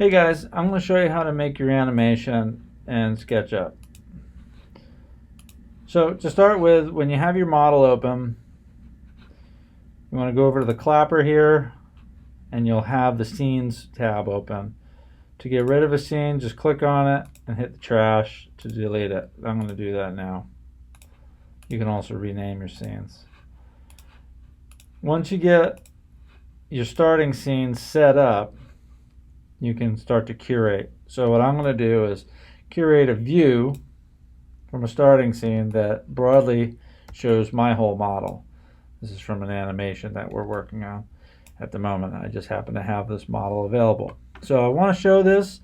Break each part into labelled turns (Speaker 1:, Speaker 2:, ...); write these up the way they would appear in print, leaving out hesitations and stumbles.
Speaker 1: Hey guys, I'm going to show you how to make your animation in SketchUp. So to start with, when you have your model open, you want to go over to the clapper here and you'll have the Scenes tab open. To get rid of a scene, just click on it and hit the trash to delete it. I'm going to do that now. You can also rename your scenes. Once you get your starting scene set up, you can start to curate. So what I'm going to do is curate a view from a starting scene that broadly shows my whole model. This is from an animation that we're working on at the moment. I just happen to have this model available. So I want to show this.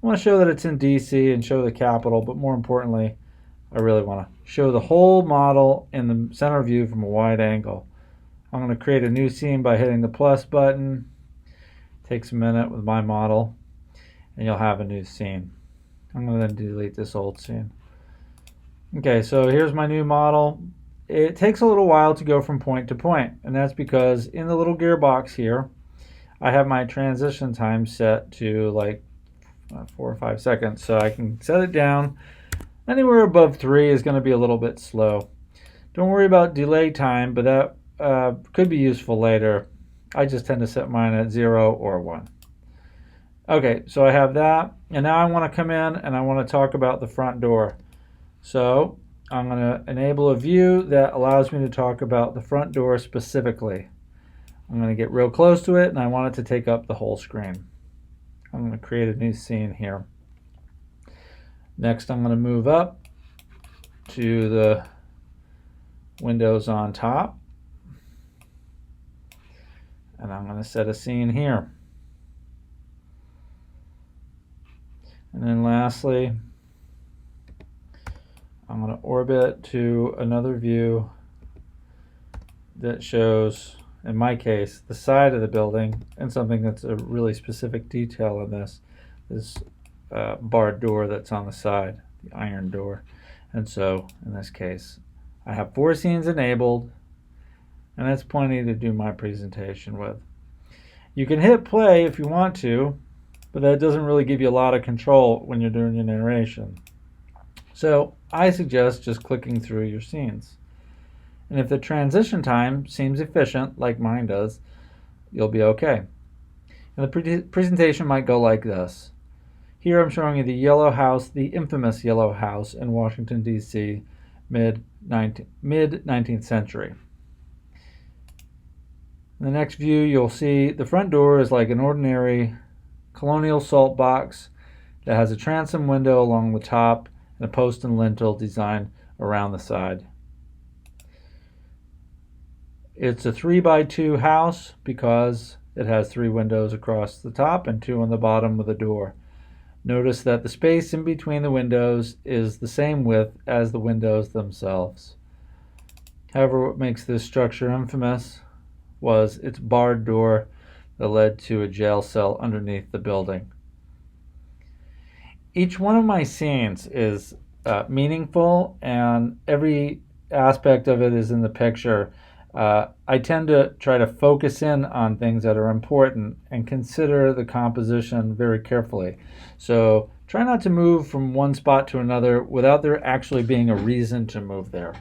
Speaker 1: I want to show that it's in DC and show the capital, but more importantly, I really want to show the whole model in the center view from a wide angle. I'm going to create a new scene by hitting the plus button. Takes a minute with my model and you'll have a new scene. I'm going to then delete this old scene. Okay, so here's my new model. It takes a little while to go from point to point, and that's because in the little gearbox here I have my transition time set to like 4 or 5 seconds, so I can set it down. Anywhere above 3 is going to be a little bit slow. Don't worry about delay time, but that could be useful later. I just tend to set mine at 0 or 1. Okay, so I have that, and now I want to come in and I want to talk about the front door. So I'm going to enable a view that allows me to talk about the front door specifically. I'm going to get real close to it and I want it to take up the whole screen. I'm going to create a new scene here. Next I'm going to move up to the windows on top. And I'm going to set a scene here. And then lastly, I'm going to orbit to another view that shows, in my case, the side of the building, and something that's a really specific detail in this barred door that's on the side, the iron door. And so in this case, I have 4 scenes enabled, and that's plenty to do my presentation with. You can hit play if you want to, but that doesn't really give you a lot of control when you're doing your narration. So I suggest just clicking through your scenes. And if the transition time seems efficient, like mine does, you'll be okay. And the presentation might go like this. Here I'm showing you the yellow house, the infamous yellow house in Washington, D.C., mid-19th century. In the next view, you'll see the front door is like an ordinary colonial salt box that has a transom window along the top and a post and lintel design around the side. It's a 3x2 house because it has 3 windows across the top and 2 on the bottom with a door. Notice that the space in between the windows is the same width as the windows themselves. However, what makes this structure infamous was its barred door that led to a jail cell underneath the building. Each one of my scenes is meaningful, and every aspect of it is in the picture. I tend to try to focus in on things that are important and consider the composition very carefully. So try not to move from one spot to another without there actually being a reason to move there.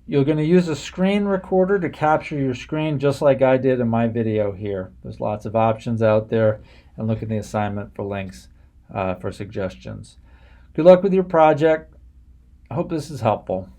Speaker 1: You're going to use a screen recorder to capture your screen just like I did in my video here. There's lots of options out there, and look at the assignment for links for suggestions. Good luck with your project. I hope this is helpful.